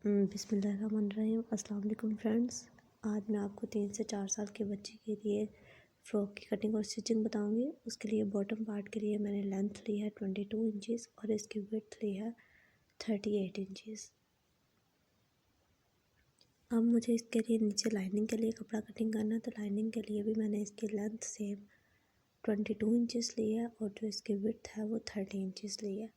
बिस्मिल्लाहिर्रहमानिर्रहीम। अस्सलाम वालेकुम फ्रेंड्स। आज मैं आपको 3 से 4 साल के बच्चे के लिए फ़्रॉक की कटिंग और स्टिचिंग बताऊंगी। उसके लिए बॉटम पार्ट के लिए मैंने लेंथ ली है 22 इंचज़ और इसकी विड्थ ली है 38 इंचज़। अब मुझे इसके लिए नीचे लाइनिंग के लिए कपड़ा कटिंग करना है, तो लाइनिंग के लिए भी मैंने इसकी लेंथ सेम 22 इंचज़ ली है और जो इसकी विड्थ है वो 30 इंचज़ ली है।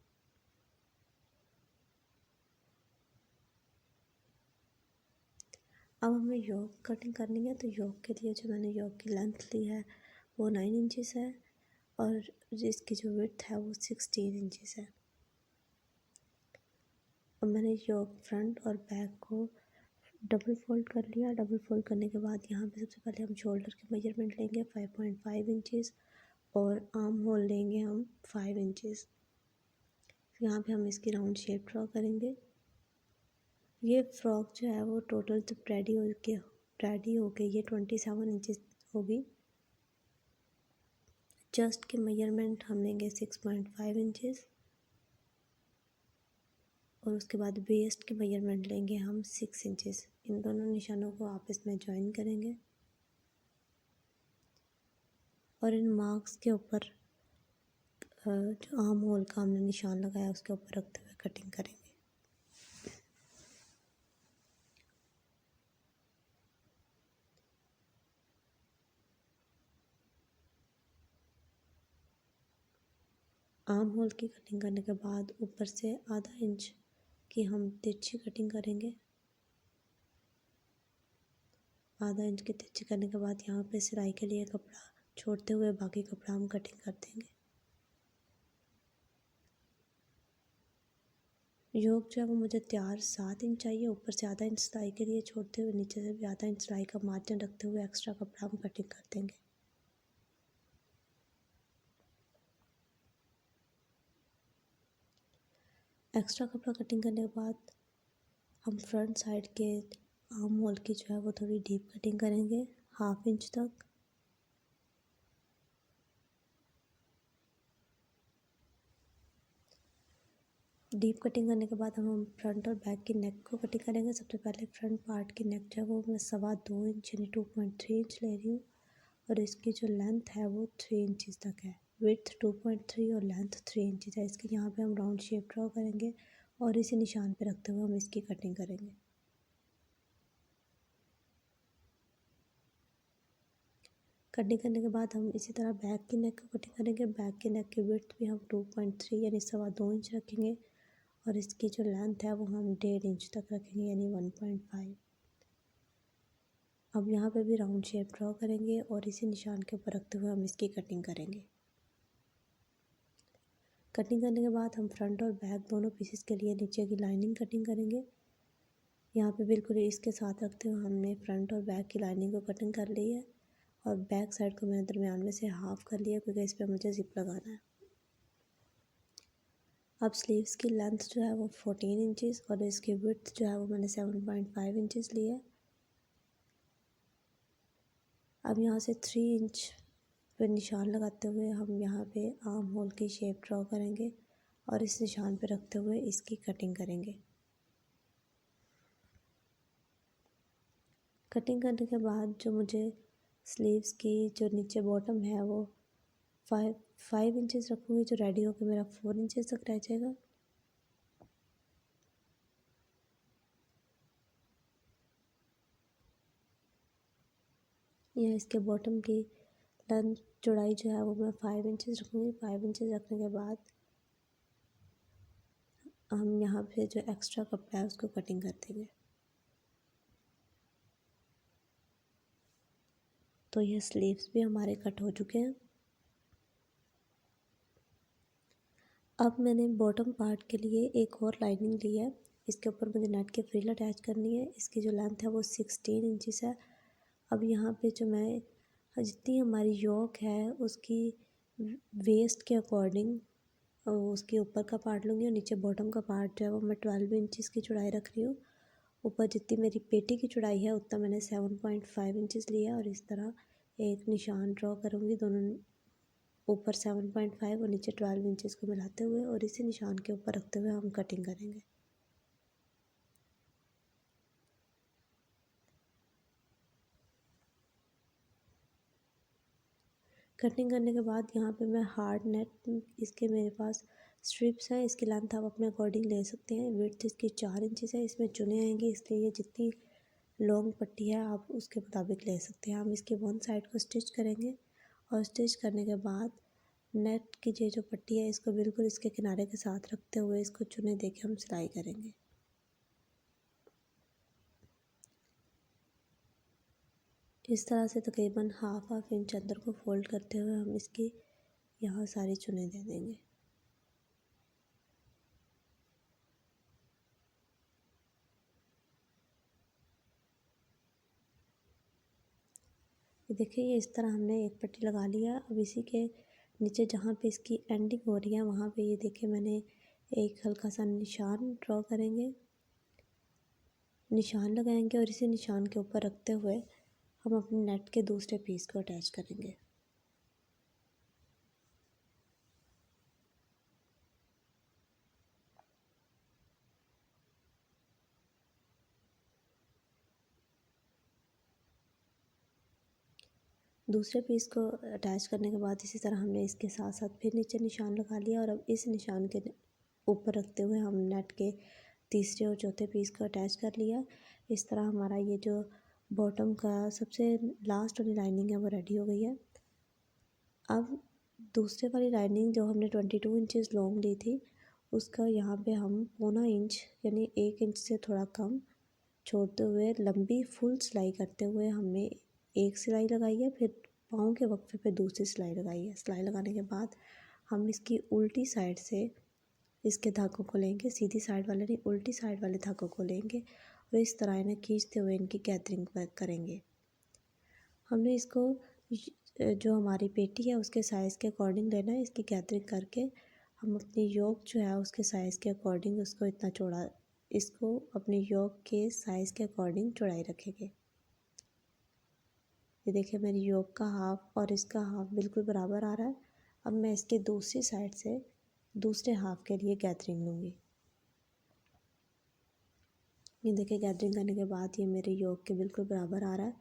अब हमें योक कटिंग करनी है, तो योक के लिए जो मैंने योक की लेंथ ली है वो 9 इंचज़ है और इसकी जो विड्थ है वो 16 इंचज़ है। अब मैंने योक फ्रंट और बैक को डबल फोल्ड कर लिया। डबल फोल्ड करने के बाद यहाँ पे सबसे पहले हम शोल्डर की मेजरमेंट लेंगे 5.5 इंचज़ और आर्म होल लेंगे हम 5 इंचज़। यहाँ पे हम इसकी राउंड शेप ड्रॉ करेंगे। ये फ्रॉक जो है वो टोटल जब रेडी हो गई ये 27 इंचज़ होगी। चेस्ट के मेजरमेंट हम लेंगे 6.5 इंचज़ और उसके बाद वेस्ट के मेजरमेंट लेंगे हम 6 इंचज़। इन दोनों निशानों को आपस में ज्वाइन करेंगे और इन मार्क्स के ऊपर जो आर्म होल का हमने निशान लगाया उसके ऊपर रखते हुए कटिंग करेंगे। आर्म होल की कटिंग करने के बाद ऊपर से आधा इंच की हम तिरछी कटिंग करेंगे। आधा इंच की तिरछी करने के बाद यहाँ पे सिलाई के लिए कपड़ा छोड़ते हुए बाकी कपड़ा हम कटिंग कर देंगे। योक जो है वो मुझे तैयार 7 इंच चाहिए। ऊपर से आधा इंच सिलाई के लिए छोड़ते हुए नीचे से भी आधा इंच सिलाई का मार्जिन रखते हुए एक्स्ट्रा कपड़ा हम कटिंग कर देंगे। एक्स्ट्रा कपड़ा कटिंग करने के बाद हम फ्रंट साइड के आर्म होल की जो है वो थोड़ी डीप कटिंग करेंगे 1/2 इंच तक। डीप कटिंग करने के बाद हम फ्रंट और बैक की नेक को कटिंग करेंगे। सबसे पहले फ्रंट पार्ट की नेक जो है वो मैं 2.25 इंच यानी 2.3 इंच ले रही हूँ और इसकी जो लेंथ है वो 3 इंचज़ तक है। विड्थ 2.3 और लेंथ 3 इंचज़ है। इसके यहाँ पे हम राउंड शेप ड्रॉ करेंगे और इसी निशान पे रखते हुए हम इसकी कटिंग करेंगे। कटिंग करने के बाद हम इसी तरह बैक की नेक को कटिंग करेंगे। बैक की नेक की विड्थ भी हम 2.3 यानी 2.25 इंच रखेंगे और इसकी जो लेंथ है वो हम 1.5 इंच तक रखेंगे यानी 1.5। अब यहाँ पे भी राउंड शेप ड्रॉ करेंगे और इसी निशान के ऊपर रखते हुए हम इसकी कटिंग करेंगे। कटिंग करने के बाद हम फ्रंट और बैक दोनों पीसेस के लिए नीचे की लाइनिंग कटिंग करेंगे। यहाँ पे बिल्कुल इसके साथ रखते हुए हमने फ्रंट और बैक की लाइनिंग को कटिंग कर ली है और बैक साइड को मैंने दरमियान में से हाफ कर लिया क्योंकि इस पर मुझे ज़िप लगाना है। अब स्लीव्स की लेंथ जो है वो 14 इंचज़ और इसकी विड्थ जो है वो मैंने 7.5 इंचज़ ली है। अब यहाँ से 3 इंच पे निशान लगाते हुए हम यहाँ पे आर्म होल की शेप ड्रॉ करेंगे और इस निशान पे रखते हुए इसकी कटिंग करेंगे। कटिंग करने के बाद जो मुझे स्लीव्स की जो नीचे बॉटम है वो 5 इंचज़ रखूँगी, जो रेडी होकर मेरा 4 इंचज़ तक रह जाएगा। या इसके बॉटम की लेंथ चौड़ाई जो है वो मैं 5 इंचज़ रखूँगी। 5 इंचज़ रखने के बाद हम यहाँ पे जो एक्स्ट्रा कपड़ा है उसको कटिंग कर देंगे। तो ये स्लीव्स भी हमारे कट हो चुके हैं। अब मैंने बॉटम पार्ट के लिए एक और लाइनिंग ली है। इसके ऊपर मुझे नेट के फ्रिल अटैच करनी है। इसकी जो लेंथ है वो 16 इंचज़ है। अब यहाँ पे जो मैं जितनी हमारी योक है उसकी वेस्ट के अकॉर्डिंग उसके ऊपर का पार्ट लूँगी और नीचे बॉटम का पार्ट जो है वो मैं 12 इंचज़ की चौड़ाई रख रही हूँ। ऊपर जितनी मेरी पेटी की चौड़ाई है उतना मैंने 7.5 इंचज़ लिया और इस तरह एक निशान ड्रॉ करूँगी दोनों ऊपर 7.5 और नीचे 12 इंचज़ को मिलाते हुए और इसी निशान के ऊपर रखते हुए हम कटिंग करेंगे। कटिंग करने के बाद यहाँ पे मैं हार्ड नेट, इसके मेरे पास स्ट्रिप्स हैं, इसकी लेंथ आप अपने अकॉर्डिंग ले सकते हैं। विड्थ इसकी 4 इंचज़ है, इसमें चुने आएंगी, इसलिए ये जितनी लॉन्ग पट्टी है आप उसके मुताबिक ले सकते हैं। हम इसके वन साइड को स्टिच करेंगे और स्टिच करने के बाद नेट की जो पट्टी है इसको बिल्कुल इसके किनारे के साथ रखते हुए इसको चुने दे के हम सिलाई करेंगे। इस तरह से तकरीबन हाफ इंच अंदर को फोल्ड करते हुए हम इसकी यहाँ सारी चुने दे देंगे। ये देखिए, ये इस तरह हमने एक पट्टी लगा लिया। अब इसी के नीचे जहाँ पे इसकी एंडिंग हो रही है वहाँ पे ये देखिए मैंने एक हल्का सा निशान ड्रॉ करेंगे, निशान लगाएंगे और इसी निशान के ऊपर रखते हुए हम अपने नेट के दूसरे पीस को अटैच करेंगे। दूसरे पीस को अटैच करने के बाद इसी तरह हमने इसके साथ साथ फिर नीचे निशान लगा लिया और अब इस निशान के ऊपर रखते हुए हम नेट के तीसरे और चौथे पीस को अटैच कर लिया। इस तरह हमारा ये जो बॉटम का सबसे लास्ट वाली लाइनिंग है वो रेडी हो गई है। अब दूसरे वाली लाइनिंग जो हमने 22 इंचज़ लॉन्ग ली थी उसका यहाँ पे हम 1.25 इंच यानी 1 इंच से थोड़ा कम छोड़ते हुए लंबी फुल सिलाई करते हुए हमने एक सिलाई लगाई है, फिर पाँव के वक्फे पे दूसरी सिलाई लगाई है। सिलाई लगाने के बाद हम इसकी उल्टी साइड से इसके धागों को लेंगे, सीधी साइड वाले नहीं उल्टी साइड वाले धागों को लेंगे और इस तरह इन्हें खींचते हुए इनकी गैदरिंग करेंगे। हमने इसको जो हमारी पेटी है उसके साइज़ के अकॉर्डिंग लेना है। इसकी गैदरिंग करके हम अपनी योक जो है उसके साइज़ के अकॉर्डिंग उसको इतना चौड़ा, इसको अपने योक के साइज़ के अकॉर्डिंग चौड़ाई रखेंगे। ये देखिए मेरी योक का हाफ और इसका हाफ बिल्कुल बराबर आ रहा है। अब मैं इसकी दूसरी साइड से दूसरे हाफ के लिए गैदरिंग लूँगी। ये देखिए गैदरिंग करने के बाद ये मेरे योक के बिल्कुल बराबर आ रहा है।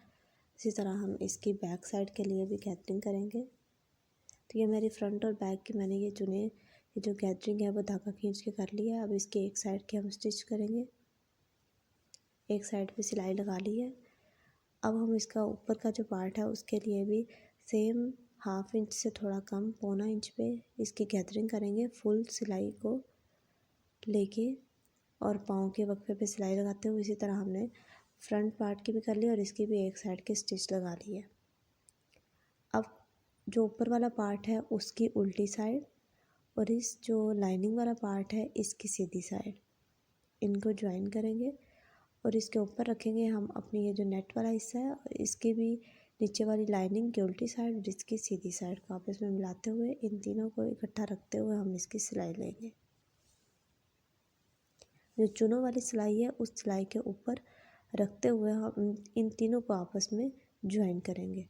इसी तरह हम इसकी बैक साइड के लिए भी गैदरिंग करेंगे। तो ये मेरी फ्रंट और बैक की मैंने ये चुने, ये जो गैदरिंग है वो धागा खींच के कर लिया। अब इसकी एक साइड के हम स्टिच करेंगे, एक साइड पे सिलाई लगा ली है। अब हम इसका ऊपर का जो पार्ट है उसके लिए भी सेम हाफ इंच से थोड़ा कम 1.25 इंच पे इसकी गैदरिंग करेंगे फुल सिलाई को लेके और पाँव के वक्फे पे सिलाई लगाते हुए। इसी तरह हमने फ्रंट पार्ट की भी कर ली और इसकी भी एक साइड की स्टिच लगा ली है। अब जो ऊपर वाला पार्ट है उसकी उल्टी साइड और इस जो लाइनिंग वाला पार्ट है इसकी सीधी साइड, इनको ज्वाइन करेंगे और इसके ऊपर रखेंगे हम अपनी ये जो नेट वाला हिस्सा है और इसकी भी नीचे वाली लाइनिंग की उल्टी साइड और इसकी सीधी साइड को आपस में मिलाते हुए इन तीनों को इकट्ठा रखते हुए हम इसकी सिलाई लेंगे। जो चुनों वाली सिलाई है उस सिलाई के ऊपर रखते हुए हम इन तीनों को आपस में ज्वाइन करेंगे।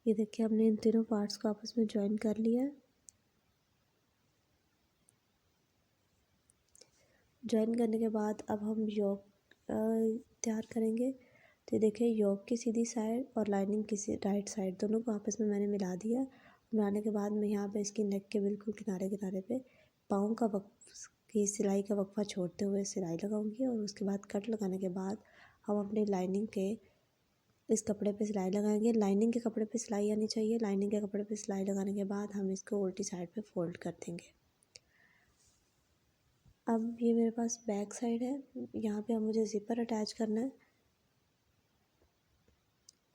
ये देखिए हमने इन तीनों पार्ट्स को आपस में ज्वाइन कर लिया है। ज्वाइन करने के बाद अब हम योक तैयार करेंगे। तो देखिए योक की सीधी साइड और लाइनिंग की राइट साइड दोनों को आपस में मैंने मिला दिया। मिलाने के बाद मैं यहाँ पे इसकी नेक के बिल्कुल किनारे किनारे पे पाँव का की सिलाई का वक्फा छोड़ते हुए सिलाई लगाऊंगी और उसके बाद कट लगाने के बाद हम अपने लाइनिंग के इस कपड़े पे सिलाई लगाएंगे। लाइनिंग के कपड़े पे सिलाई आनी चाहिए। लाइनिंग के कपड़े पे सिलाई लगाने के बाद हम इसको उल्टी साइड पे फोल्ड कर देंगे। अब ये मेरे पास बैक साइड है, यहाँ पे अब मुझे ज़िपर अटैच करना है।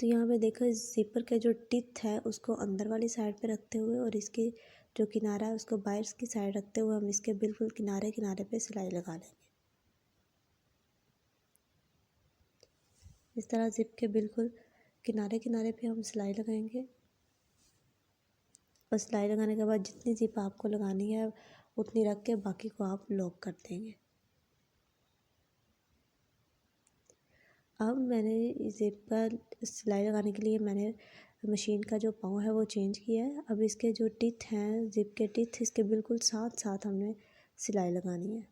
तो यहाँ पे देखो ज़िपर के जो टिथ है उसको अंदर वाली साइड पे रखते हुए और इसकी जो किनारा है उसको बाहर की साइड रखते हुए हम इसके बिल्कुल किनारे किनारे पे सिलाई लगा लेंगे। इस तरह ज़िप के बिल्कुल किनारे किनारे पे हम सिलाई लगाएंगे और सिलाई लगाने के बाद जितनी ज़िप आपको लगानी है उतनी रख के बाकी को आप लॉक कर देंगे। अब मैंने ज़िप का सिलाई लगाने के लिए मैंने मशीन का जो पाँव है वो चेंज किया है। अब इसके जो टिथ हैं, ज़िप के टिथ, इसके बिल्कुल साथ साथ हमने सिलाई लगानी है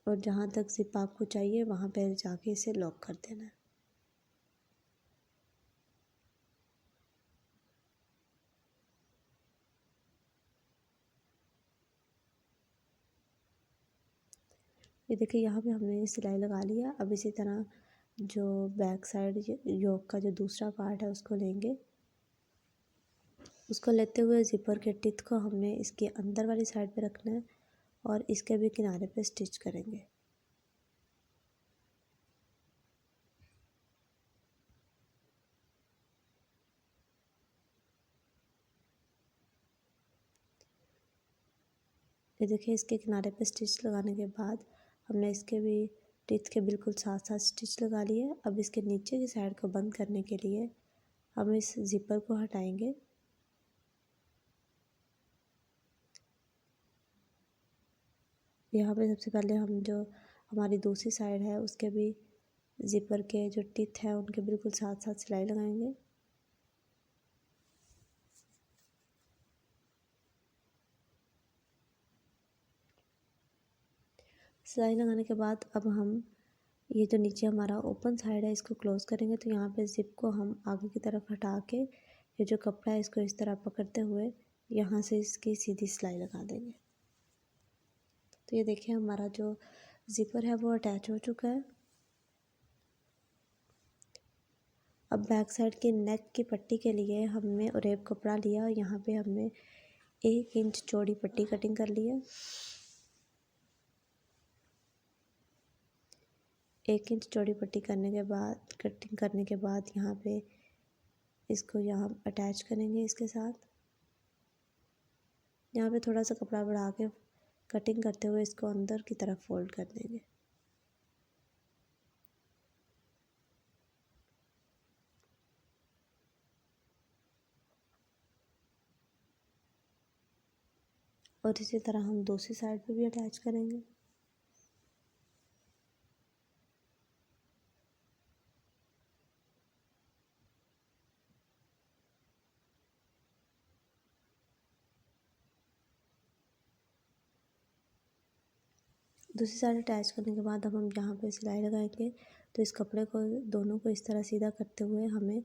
और जहाँ तक ज़िप आपको चाहिए वहाँ पे जाके इसे लॉक कर देना है। ये देखिए यहाँ पे हमने सिलाई लगा लिया। अब इसी तरह जो बैक साइड योक का जो दूसरा पार्ट है उसको लेंगे। उसको लेते हुए ज़िपर के टिथ को हमने इसके अंदर वाली साइड पे रखना है और इसके भी किनारे पे स्टिच करेंगे। ये देखिए इसके किनारे पे स्टिच लगाने के बाद हमने इसके भी टिथ के बिल्कुल साथ साथ स्टिच लगा लिए। अब इसके नीचे की साइड को बंद करने के लिए हम इस ज़िपर को हटाएंगे। यहाँ पे सबसे पहले हम जो हमारी दूसरी साइड है उसके भी ज़िपर के जो टिथ हैं उनके बिल्कुल साथ साथ सिलाई लगाएंगे। सिलाई लगाने के बाद अब हम ये जो नीचे हमारा ओपन साइड है इसको क्लोज़ करेंगे। तो यहाँ पे ज़िप को हम आगे की तरफ हटा के ये जो कपड़ा है इसको इस तरह पकड़ते हुए यहाँ से इसकी सीधी सिलाई लगा देंगे। तो ये देखिए हमारा जो ज़िपर है वो अटैच हो चुका है। अब बैक साइड की नेक की पट्टी के लिए हमने उरेब कपड़ा लिया और यहाँ पे हमने 1 इंच चौड़ी पट्टी कटिंग कर ली है। 1 इंच चौड़ी पट्टी करने के बाद कटिंग करने के बाद यहाँ पे इसको यहाँ अटैच करेंगे इसके साथ। यहाँ पे थोड़ा सा कपड़ा बढ़ा के कटिंग करते हुए इसको अंदर की तरफ फोल्ड कर देंगे। और इसी तरह हम दूसरी साइड पे भी अटैच करेंगे। दूसरी साइड अटैच करने के बाद अब हम जहाँ पे सिलाई लगाएंगे तो इस कपड़े को दोनों को इस तरह सीधा करते हुए हमें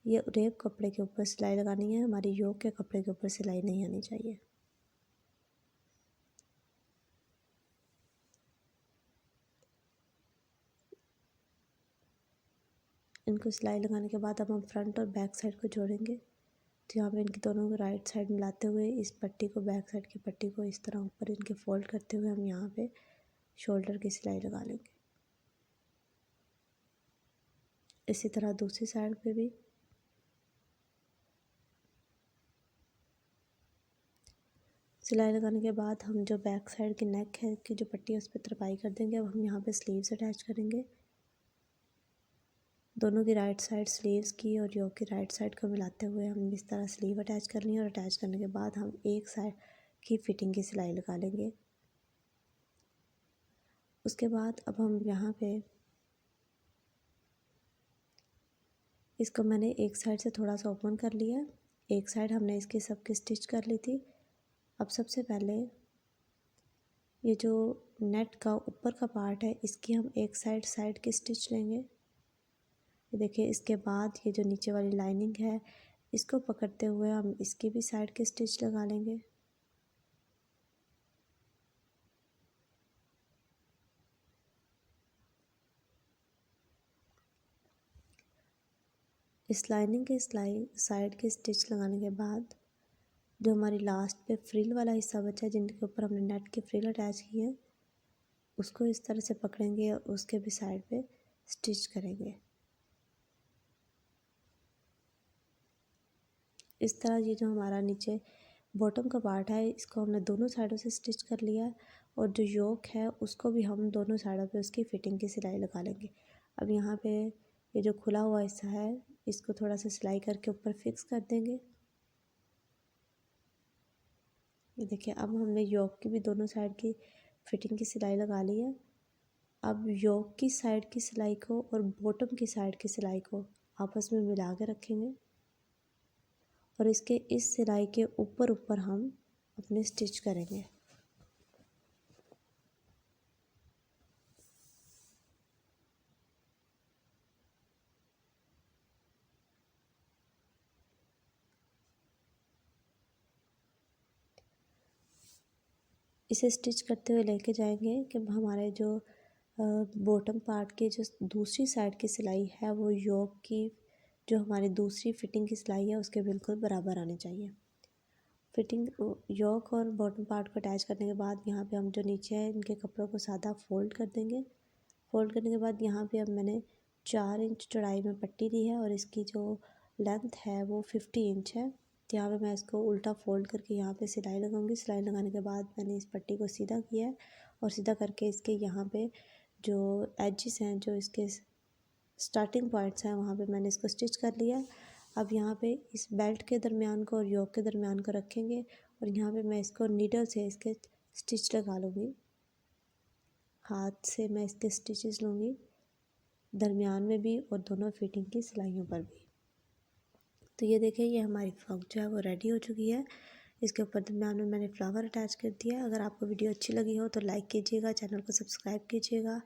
ये रेप कपड़े के ऊपर सिलाई लगानी है। हमारी योक के कपड़े के ऊपर सिलाई नहीं आनी चाहिए। इनको सिलाई लगाने के बाद अब हम फ्रंट और बैक साइड को जोड़ेंगे। तो यहाँ पे इनकी दोनों को राइट साइड मिलाते हुए इस पट्टी को, बैक साइड की पट्टी को इस तरह ऊपर इनके फोल्ड करते हुए हम यहाँ पे शोल्डर की सिलाई लगा लेंगे। इसी तरह दूसरी साइड पे भी सिलाई लगाने के बाद हम जो बैक साइड की नेक है की जो पट्टी है उस पर तरपाई कर देंगे। अब हम यहाँ पे स्लीव्स अटैच करेंगे। दोनों की राइट साइड स्लीव्स की और योक की राइट साइड को मिलाते हुए हम इस तरह स्लीव अटैच करनी है और अटैच करने के बाद हम एक साइड की फिटिंग की सिलाई लगा लेंगे। उसके बाद अब हम यहाँ पे इसको मैंने एक साइड से थोड़ा सा ओपन कर लिया। एक साइड हमने इसकी सबकी स्टिच कर ली थी। अब सबसे पहले ये जो नेट का ऊपर का पार्ट है इसकी हम एक साइड की स्टिच लेंगे। ये देखिए इसके बाद ये जो नीचे वाली लाइनिंग है इसको पकड़ते हुए हम इसकी भी साइड की स्टिच लगा लेंगे। इस लाइनिंग के साइड की स्टिच लगाने के बाद जो हमारी लास्ट पे फ्रिल वाला हिस्सा बचा है जिनके ऊपर हमने नेट की फ्रिल अटैच की है उसको इस तरह से पकड़ेंगे और उसके भी साइड पे स्टिच करेंगे। इस तरह ये जो हमारा नीचे बॉटम का पार्ट है इसको हमने दोनों साइडों से स्टिच कर लिया है और जो योक है उसको भी हम दोनों साइडों पे उसकी फिटिंग की सिलाई लगा लेंगे। अब यहाँ पे ये जो खुला हुआ हिस्सा है इसको थोड़ा सा सिलाई करके ऊपर फिक्स कर देंगे। ये देखिए अब हमने योक की भी दोनों साइड की फिटिंग की सिलाई लगा ली है। अब योक की साइड की सिलाई को और बॉटम की साइड की सिलाई को आपस में मिला के रखेंगे और इसके इस सिलाई के ऊपर ऊपर हम अपने स्टिच करेंगे। इसे स्टिच करते हुए लेके जाएंगे कि हमारे जो बॉटम पार्ट की जो दूसरी साइड की सिलाई है वो योक की जो हमारी दूसरी फिटिंग की सिलाई है उसके बिल्कुल बराबर आनी चाहिए। फिटिंग योक और बॉटम पार्ट को अटैच करने के बाद यहाँ पे हम जो नीचे है इनके कपड़ों को सादा फोल्ड कर देंगे। फोल्ड करने के बाद यहाँ पे अब मैंने 4 इंच चौड़ाई में पट्टी दी है और इसकी जो लेंथ है वो 50 इंच है। तो यहाँ पे मैं इसको उल्टा फोल्ड करके यहाँ पे सिलाई लगाऊंगी। सिलाई लगाने के बाद मैंने इस पट्टी को सीधा किया है और सीधा करके इसके यहाँ पे जो एजेस हैं जो इसके स्टार्टिंग पॉइंट्स हैं वहाँ पे मैंने इसको स्टिच कर लिया। अब यहाँ पे इस बेल्ट के दरमियान को और योक के दरमियान को रखेंगे और यहाँ पे मैं इसको नीडल से इसके स्टिच लगा लूँगी। हाथ से मैं इसके स्टिचेस लूँगी दरमियान में भी और दोनों फिटिंग की सिलाइयों पर भी। तो ये देखिए ये हमारी फ्रॉक जो है वो रेडी हो चुकी है। इसके ऊपर दरमियान में मैंने फ्लावर अटैच कर दिया। अगर आपको वीडियो अच्छी लगी हो तो लाइक कीजिएगा, चैनल को सब्सक्राइब कीजिएगा,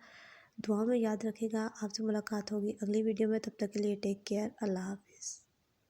दुआ में याद रखिएगा। आपसे मुलाकात होगी अगली वीडियो में, तब तक के लिए टेक केयर, अल्लाह हाफ़िज़।